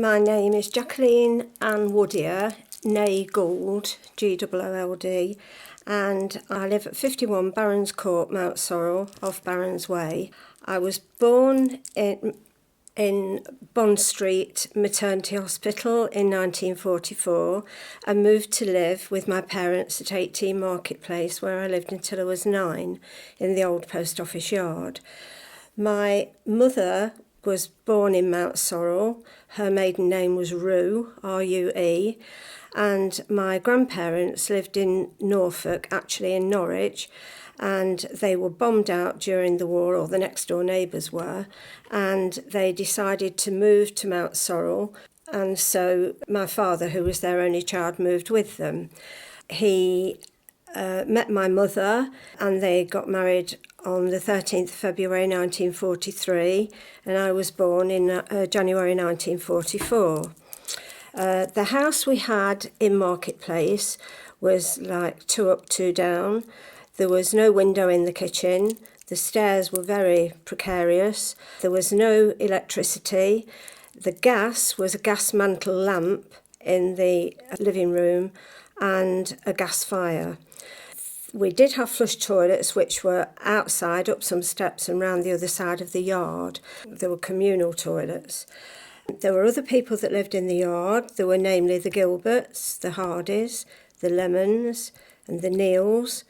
My name is Jacqueline Ann Woodier, née Gould, G-O-O-L-D, and I live at 51 Barons Court, Mountsorrel, off Barons Way. I was born in Bond Street Maternity Hospital in 1944 and moved to live with my parents at 18 Marketplace, where I lived until I was 9, in the old post office yard. My mother was born in Mountsorrel. Her maiden name was Rue, R-U-E, and my grandparents lived in Norfolk, actually in Norwich, and they were bombed out during the war, or the next door neighbours were, and they decided to move to Mountsorrel, and so my father, who was their only child, moved with them. He met my mother and they got married on the 13th of February 1943, and I was born in January 1944. The house we had in Marketplace was like 2 up, 2 down. There was no window in the kitchen. The stairs were very precarious. There was no electricity. The gas was a gas mantle lamp in the living room and a gas fire. We did have flush toilets, which were outside, up some steps and round the other side of the yard. There were communal toilets. There were other people that lived in the yard. There were namely the Gilberts, the Hardys, the Lemons and the Neils.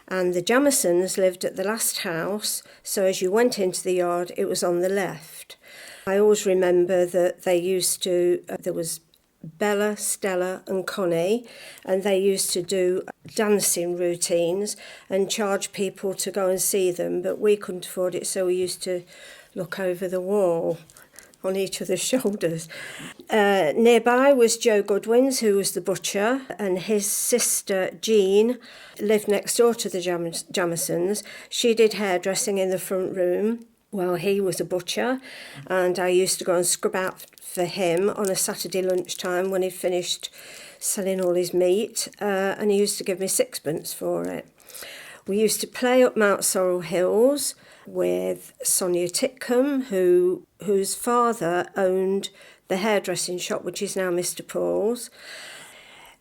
And the Jamisons lived at the last house, so as you went into the yard, it was on the left. I always remember that they used to, there was Bella, Stella and Connie, and they used to do dancing routines and charge people to go and see them, but we couldn't afford it, so we used to look over the wall on each other's shoulders. Nearby was Joe Goodwin's, who was the butcher, and his sister Jean lived next door to the Jamisons. She did hairdressing in the front room while he was a butcher, and I used to go and scrub out for him on a Saturday lunchtime when he'd finished selling all his meat, and he used to give me 6pence for it. We used to play up Mountsorrel Hills with Sonia Titcomb, whose father owned the hairdressing shop, which is now Mr. Paul's.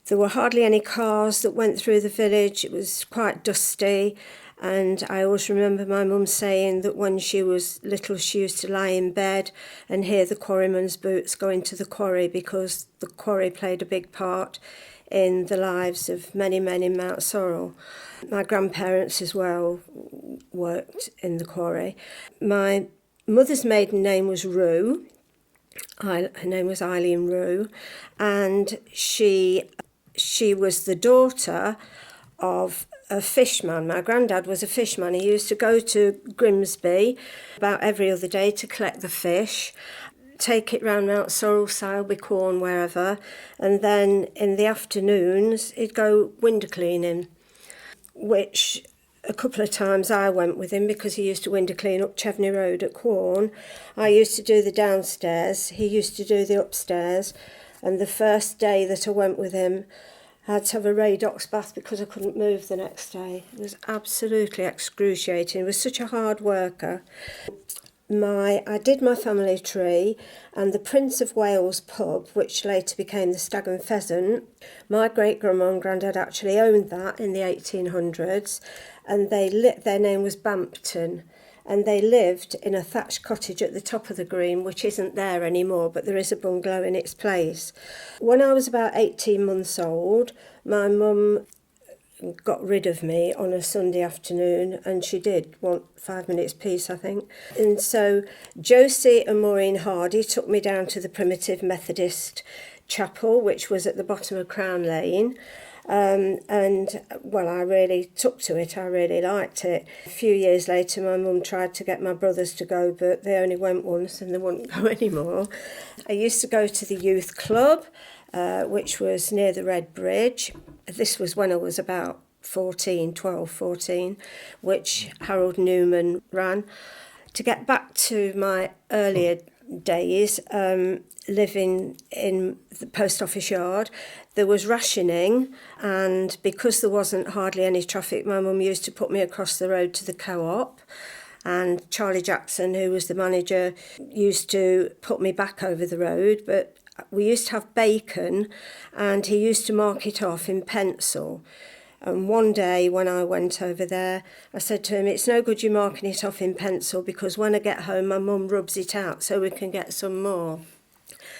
There were hardly any cars that went through the village. It was quite dusty. And I always remember my mum saying that when she was little, she used to lie in bed and hear the quarryman's boots go into the quarry, because the quarry played a big part in the lives of many men in Mountsorrel. My grandparents as well worked in the quarry. My mother's maiden name was Rue. Her name was Eileen Rue, and she was the daughter of a fishman. My granddad was a fishman. He used to go to Grimsby about every other day to collect the fish, take it round Mountsorrel, Sileby, Quorn, wherever, and then in the afternoons he'd go window cleaning, which a couple of times I went with him because he used to window clean up Cheveney Road at Quorn. I used to do the downstairs, he used to do the upstairs, and the first day that I went with him, I had to have a Radox bath because I couldn't move the next day. It was absolutely excruciating. He was such a hard worker. I did my family tree, and the Prince of Wales pub, which later became the Stag and Pheasant, my great-grandma and granddad actually owned that in the 1800s, and their name was Bampton, and they lived in a thatched cottage at the top of the green, which isn't there anymore, but there is a bungalow in its place. When I was about 18 months old, my mum got rid of me on a Sunday afternoon, and she did want 5 minutes peace, I think. And so Josie and Maureen Hardy took me down to the Primitive Methodist Chapel, which was at the bottom of Crown Lane. And well, I really took to it. I really liked it. A few years later, my mum tried to get my brothers to go, but they only went once and they wouldn't go anymore. I used to go to the youth club, which was near the Red Bridge. This was when I was about 14, which Harold Newman ran. To get back to my earlier days, living in the post office yard, there was rationing, and because there wasn't hardly any traffic, my mum used to put me across the road to the co-op, and Charlie Jackson, who was the manager, used to put me back over the road, but we used to have bacon and he used to mark it off in pencil. And one day when I went over there, I said to him, it's no good you marking it off in pencil because when I get home, my mum rubs it out so we can get some more.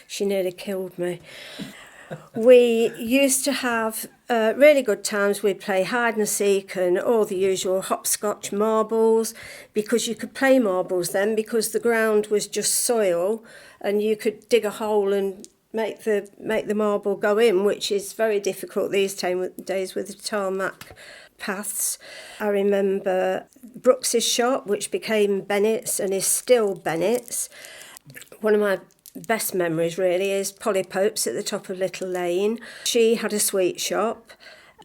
She nearly killed me. We used to have really good times. We'd play hide and seek and all the usual hopscotch, marbles, because you could play marbles then because the ground was just soil and you could dig a hole and make the marble go in, which is very difficult these days with the tarmac paths. I remember Brooks's shop, which became Bennett's and is still Bennett's. One of my best memories really is Polly Pope's at the top of Little Lane. She had a sweet shop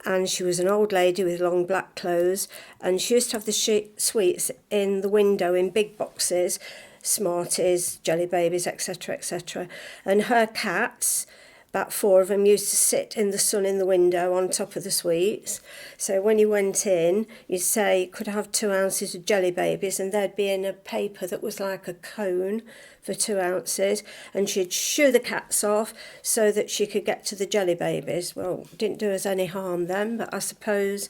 and she was an old lady with long black clothes, and she used to have the sweets in the window in big boxes, Smarties, Jelly Babies, etc., etc. And her cats, about 4 of them, used to sit in the sun in the window on top of the sweets. So when you went in, you'd say, could I have 2 ounces of Jelly Babies? And they'd be in a paper that was like a cone for 2 ounces. And she'd shoo the cats off so that she could get to the Jelly Babies. Well, didn't do us any harm then, but I suppose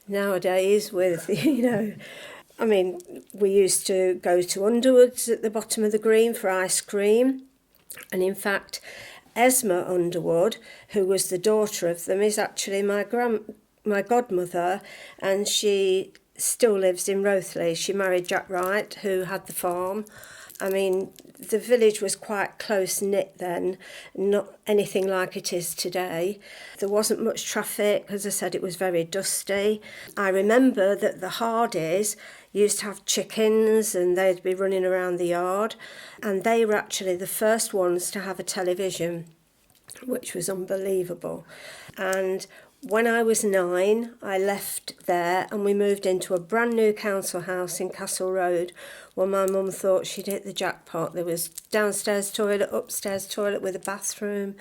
nowadays with, I mean, we used to go to Underwood's at the bottom of the green for ice cream. And in fact, Esma Underwood, who was the daughter of them, is actually my godmother, and she still lives in Rothley. She married Jack Wright, who had the farm. I mean, the village was quite close-knit then, not anything like it is today. There wasn't much traffic. As I said, it was very dusty. I remember that the Hardys used to have chickens and they'd be running around the yard, and they were actually the first ones to have a television, which was unbelievable. And when I was 9, I left there and we moved into a brand new council house in Castle Road. Well, my mum thought she'd hit the jackpot. There was downstairs toilet, upstairs toilet with a bathroom,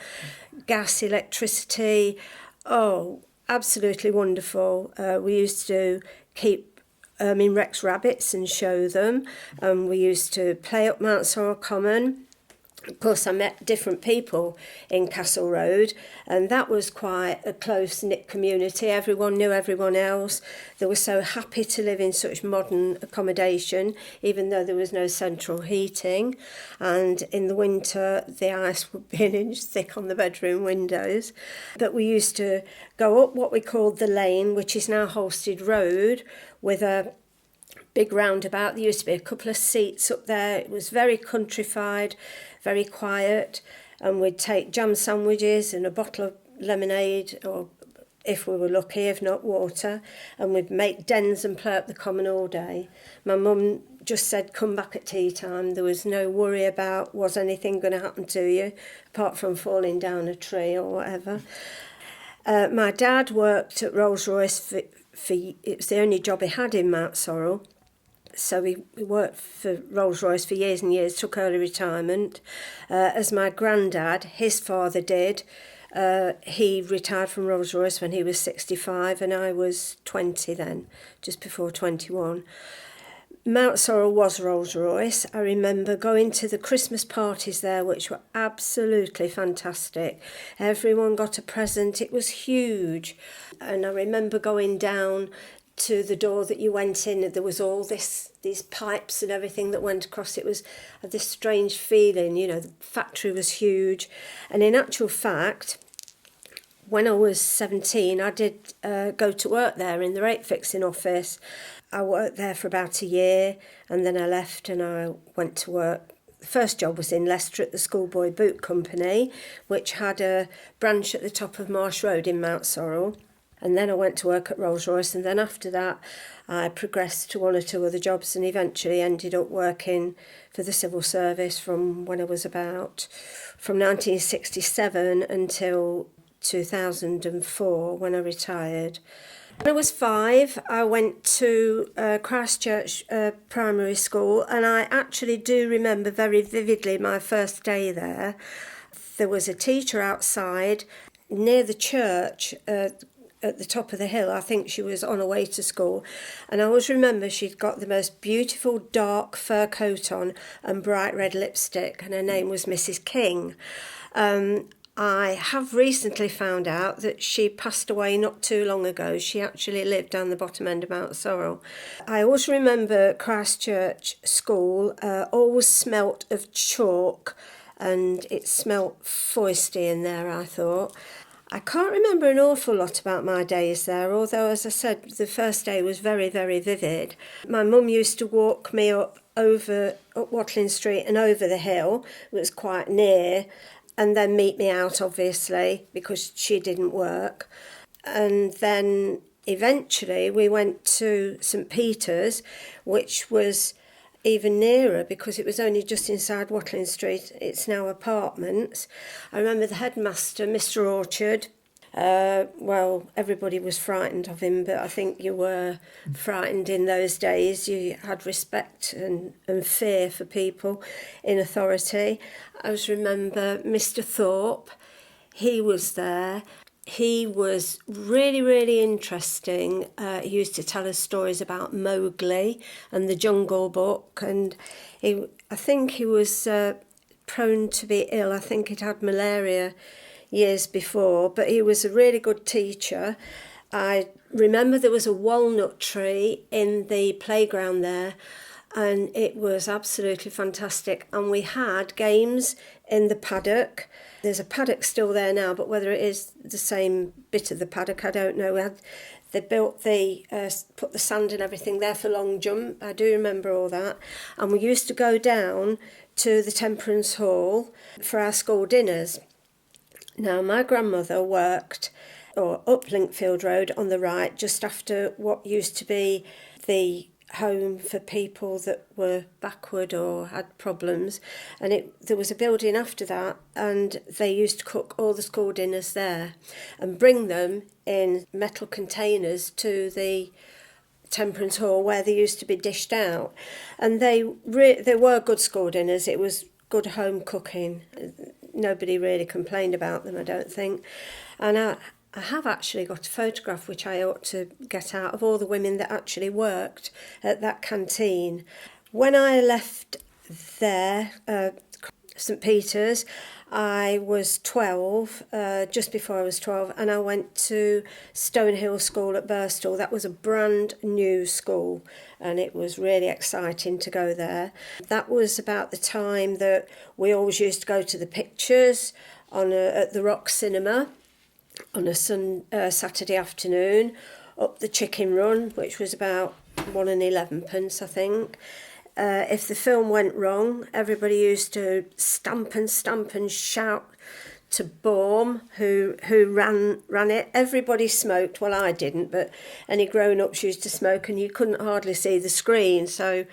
gas, electricity. Oh, absolutely wonderful. We used to keep Rex rabbits and show them. We used to play up Mountsorrel Common. Of course, I met different people in Castle Road, and that was quite a close-knit community. Everyone knew everyone else. They were so happy to live in such modern accommodation, even though there was no central heating. And in the winter, the ice would be an inch thick on the bedroom windows. But we used to go up what we called the lane, which is now Holstead Road, with a big roundabout. There used to be a couple of seats up there. It was very countrified, very quiet, and we'd take jam sandwiches and a bottle of lemonade, or if we were lucky, if not water, and we'd make dens and play up the common all day. My mum just said, come back at tea time. There was no worry about was anything going to happen to you, apart from falling down a tree or whatever. My dad worked at Rolls-Royce for it was the only job he had in Mountsorrel. So he worked for Rolls-Royce for years and years, took early retirement. As my granddad, his father did, he retired from Rolls-Royce when he was 65 and I was 20 then, just before 21. Mountsorrel was Rolls-Royce. I remember going to the Christmas parties there, which were absolutely fantastic. Everyone got a present. It was huge. And I remember going down to the door that you went in, and there was all these pipes and everything that went across. It was this strange feeling, the factory was huge. And in actual fact, when I was 17, I did go to work there in the rate fixing office. I worked there for about a year, and then I left and I went to work. The first job was in Leicester at the Schoolboy Boot Company, which had a branch at the top of Marsh Road in Mountsorrel. And then I went to work at Rolls-Royce, and then after that I progressed to 1 or 2 other jobs and eventually ended up working for the civil service from 1967 until 2004 when I retired. When I was 5, I went to Christchurch Primary School, and I actually do remember very vividly my first day there. There was a teacher outside near the church. at the top of the hill. I think she was on her way to school. And I always remember she'd got the most beautiful dark fur coat on and bright red lipstick, and her name was Mrs. King. I have recently found out that she passed away not too long ago. She actually lived down the bottom end of Mountsorrel. I always remember Christchurch School always smelt of chalk, and it smelt foisty in there, I thought. I can't remember an awful lot about my days there, although, as I said, the first day was very, very vivid. My mum used to walk me up Watling Street and over the hill. It was quite near, and then meet me out, obviously, because she didn't work. And then eventually we went to St. Peter's, which was even nearer because it was only just inside Watling Street. It's now apartments. I remember the headmaster, Mr. Orchard. Well, everybody was frightened of him, but I think you were frightened in those days. You had respect and fear for people in authority. I just remember Mr. Thorpe. He was there. He was really, really interesting. He used to tell us stories about Mowgli and the Jungle Book, and I think he was prone to be ill. I think he'd had malaria years before, but he was a really good teacher. I remember there was a walnut tree in the playground there, and it was absolutely fantastic. And we had games in the paddock. There's a paddock still there now, but whether it is the same bit of the paddock, I don't know. They put the sand and everything there for long jump. I do remember all that. And we used to go down to the Temperance Hall for our school dinners. Now, my grandmother worked up Linkfield Road on the right, just after what used to be the home for people that were backward or had problems, and there was a building after that, and they used to cook all the school dinners there and bring them in metal containers to the Temperance Hall where they used to be dished out. And they were good school dinners. It was good home cooking. Nobody really complained about them, I don't think. And I have actually got a photograph which I ought to get out of all the women that actually worked at that canteen. When I left there, St. Peter's, I was 12, just before I was 12, and I went to Stonehill School at Birstall. That was a brand new school, and it was really exciting to go there. That was about the time that we always used to go to the pictures at the Rock Cinema on a Saturday afternoon, up the Chicken Run, which was about 1.11, I think. If the film went wrong, everybody used to stamp and shout to Baum, who ran it. Everybody smoked. Well, I didn't, but any grown-ups used to smoke, and you couldn't hardly see the screen. So,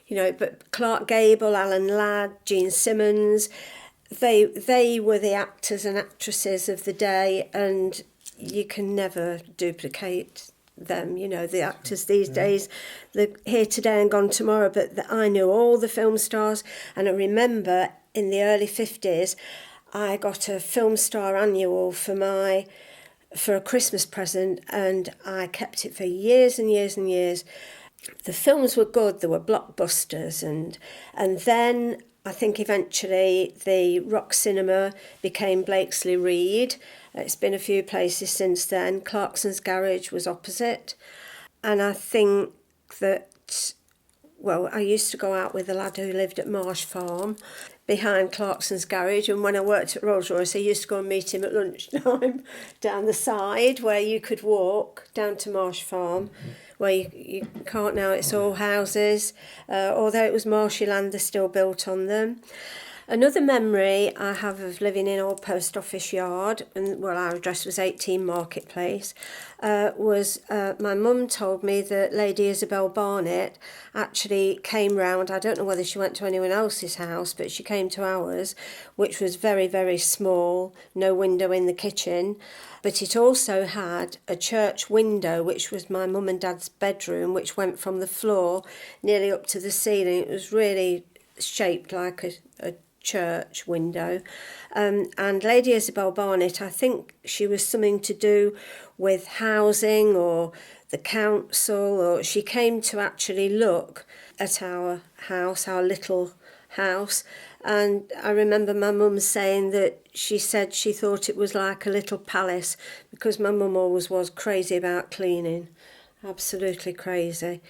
but Clark Gable, Alan Ladd, Gene Simmons, they were the actors and actresses of the day, and you can never duplicate them. The actors these days, they're here today and gone tomorrow, but I knew all the film stars. And I remember in the early 50s I got a film star annual for a Christmas present, and I kept it for years and years and years. The films were good, they were blockbusters, and then I think eventually the Rock Cinema became Blakesley Reed. It's been a few places since then. Clarkson's Garage was opposite. And I think that, I used to go out with a lad who lived at Marsh Farm behind Clarkson's Garage. And when I worked at Rolls-Royce, I used to go and meet him at lunchtime down the side where you could walk down to Marsh Farm, where you can't now. It's all houses. Although it was marshy land, they're still built on them. Another memory I have of living in Old Post Office Yard, and our address was 18 Marketplace, was my mum told me that Lady Isabel Barnett actually came round. I don't know whether she went to anyone else's house, but she came to ours, which was very, very small, no window in the kitchen. But it also had a church window, which was my mum and dad's bedroom, which went from the floor nearly up to the ceiling. It was really shaped like a church window. And Lady Isabel Barnett, I think she was something to do with housing or the council, or she came to actually look at our house, our little house. And I remember my mum saying that she said she thought it was like a little palace, because my mum always was crazy about cleaning, absolutely crazy.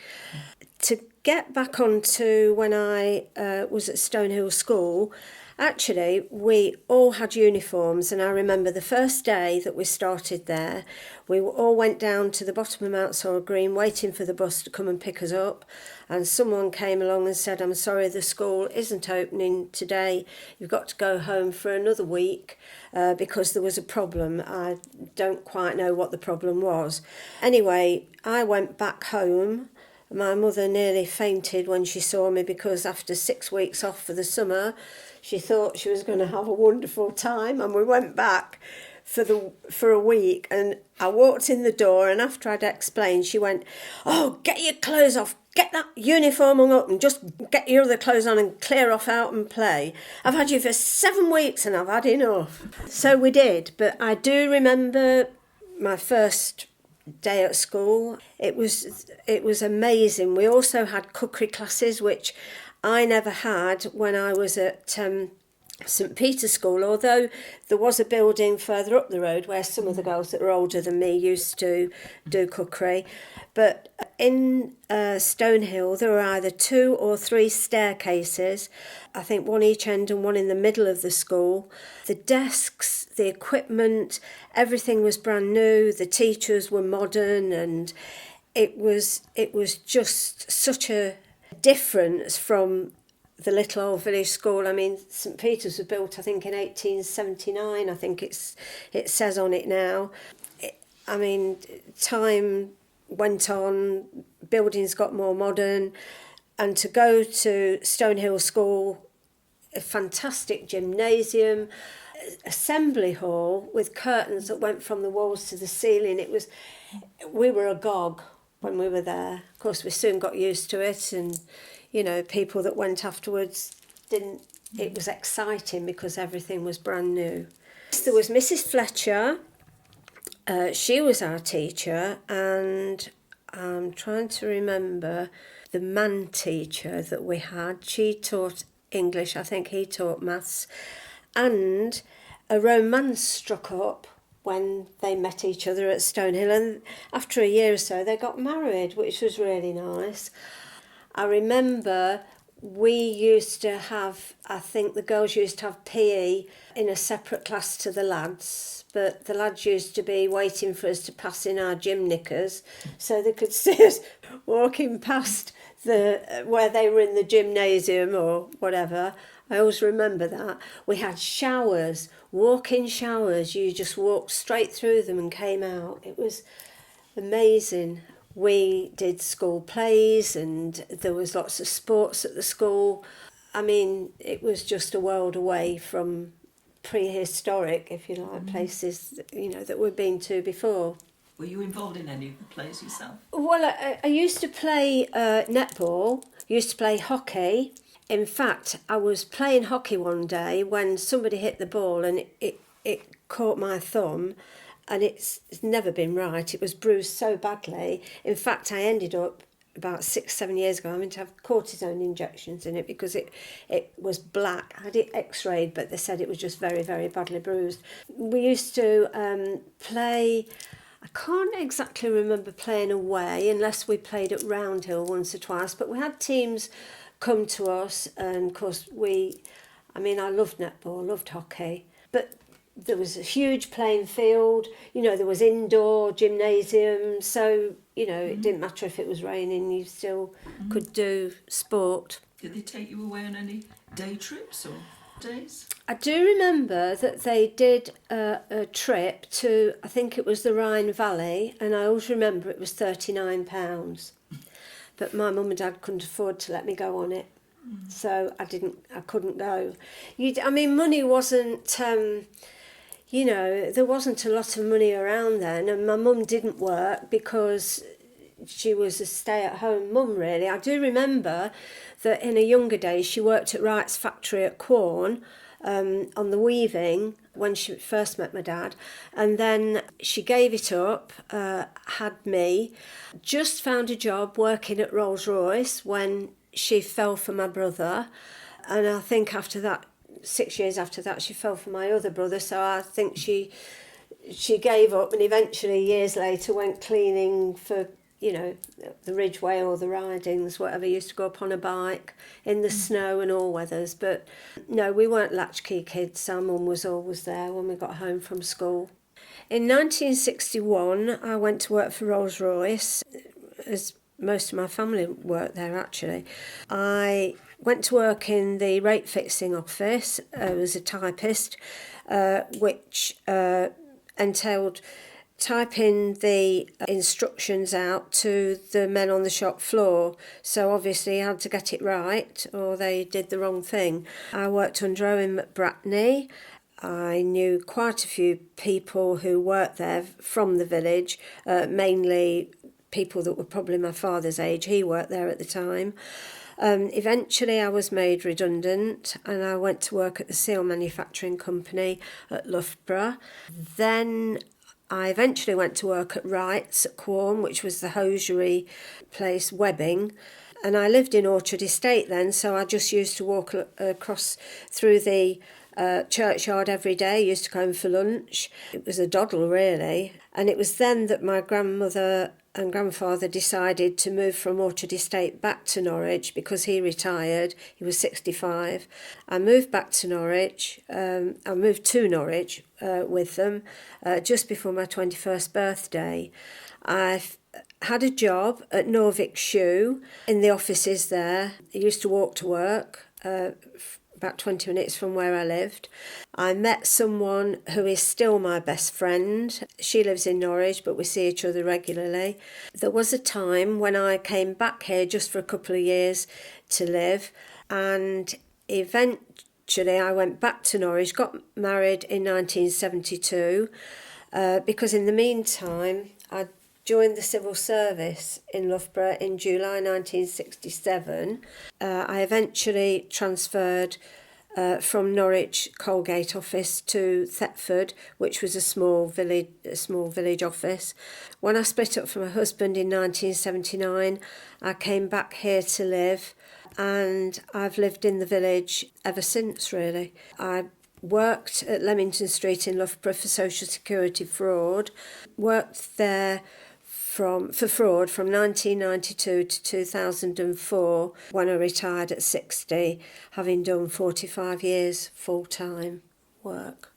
To get back onto when I was at Stonehill School, actually we all had uniforms, and I remember the first day that we started there, we all went down to the bottom of Mountsorrel Green waiting for the bus to come and pick us up, and someone came along and said, "I'm sorry, the school isn't opening today, you've got to go home for another week because there was a problem." I don't quite know what the problem was. Anyway, I went back home. My mother nearly fainted when she saw me, because after 6 weeks off for the summer, she thought she was going to have a wonderful time, and we went back for a week, and I walked in the door, and after I'd explained, she went, "Oh, get your clothes off, get that uniform hung up and just get your other clothes on and clear off out and play. I've had you for 7 weeks and I've had enough." So we did, but I do remember my first day at school. It was amazing. We also had cookery classes, which I never had when I was at St Peter's School, although there was a building further up the road where some of the girls that were older than me used to do cookery. But in Stonehill, there were either 2 or 3 staircases, I think one each end and one in the middle of the school. The desks, the equipment, everything was brand new. The teachers were modern, and it was just such a difference from the little old village school. I mean, St Peter's was built, I think, in 1879. I think it says on it now. Time went on, buildings got more modern, and to go to Stonehill School, a fantastic gymnasium, assembly hall with curtains that went from the walls to the ceiling. We were agog when we were there. Of course, we soon got used to it, and people that went afterwards didn't. It was exciting because everything was brand new. There was Mrs Fletcher. She was our teacher, and I'm trying to remember the man teacher that we had. She taught English, I think he taught maths, and a romance struck up when they met each other at Stonehill, and after a year or so they got married, which was really nice. I remember we used to have, I think the girls used to have PE in a separate class to the lads, but the lads used to be waiting for us to pass in our gym knickers so they could see us walking past where they were in the gymnasium or whatever. I always remember that. We had showers, walk-in showers. You just walked straight through them and came out. It was amazing. We did school plays, and there was lots of sports at the school. I mean, it was just a world away from prehistoric, if you like, places that we've been to before. Were you involved in any of the plays yourself? Well, I used to play netball, used to play hockey. In fact, I was playing hockey one day when somebody hit the ball and it caught my thumb, and it's never been right. It was bruised so badly. In fact, I ended up about 6-7 years ago having to have cortisone injections in it because it was black. I had it x-rayed, but they said it was just very, very badly bruised. We used to play. I can't exactly remember playing away unless we played at Roundhill once or twice, but we had teams come to us, and of course I loved netball, loved hockey, but there was a huge playing field, there was indoor gymnasium, so, it didn't matter if it was raining, you still could do sport. Did they take you away on any day trips or days? I do remember that they did a trip to, I think it was the Rhine Valley, and I always remember it was £39. But my mum and dad couldn't afford to let me go on it. So I couldn't go. Money wasn't, there wasn't a lot of money around then, and my mum didn't work because she was a stay-at-home mum, really. I do remember that in her younger days she worked at Wright's factory at Quorn, on the weaving when she first met my dad, and then she gave it up, had me, just found a job working at Rolls-Royce when she fell for my brother, and I think after that, 6 years after that, she fell for my other brother, so I think she gave up, and eventually years later went cleaning for, the Ridgeway or the Ridings, whatever. Used to go up on a bike in the snow and all weathers. But no, we weren't latchkey kids. Our mum was always there when we got home from school. In 1961, I went to work for Rolls-Royce, as most of my family worked there actually. I went to work in the rate fixing office as a typist, which entailed typing the instructions out to the men on the shop floor. So obviously I had to get it right or they did the wrong thing. I worked under Owen McBratney. I knew quite a few people who worked there from the village, mainly people that were probably my father's age. He worked there at the time. Eventually I was made redundant and I went to work at the seal manufacturing company at Loughborough. Then I eventually went to work at Wright's at Quorn, which was the hosiery place, webbing. And I lived in Orchard Estate then, so I just used to walk across through the churchyard every day. I used to go home for lunch. It was a doddle, really. And it was then that my grandmother and grandfather decided to move from Orchard Estate back to Norwich because he retired. He was 65. I moved back to Norwich. I moved to Norwich with them just before my 21st birthday. I had a job at Norwich Shoe in the offices there. I used to walk to work about 20 minutes from where I lived. I met someone who is still my best friend. She lives in Norwich, but we see each other regularly. There was a time when I came back here just for a couple of years to live, and eventually I went back to Norwich, got married in 1972, because in the meantime I joined the civil service in Loughborough in July 1967. I eventually transferred from Norwich Colgate office to Thetford, which was a small village office. When I split up from my husband in 1979, I came back here to live, and I've lived in the village ever since, really. I worked at Leamington Street in Loughborough for Social Security fraud, worked there for fraud from 1992 to 2004, when I retired at 60, having done 45 years full-time work.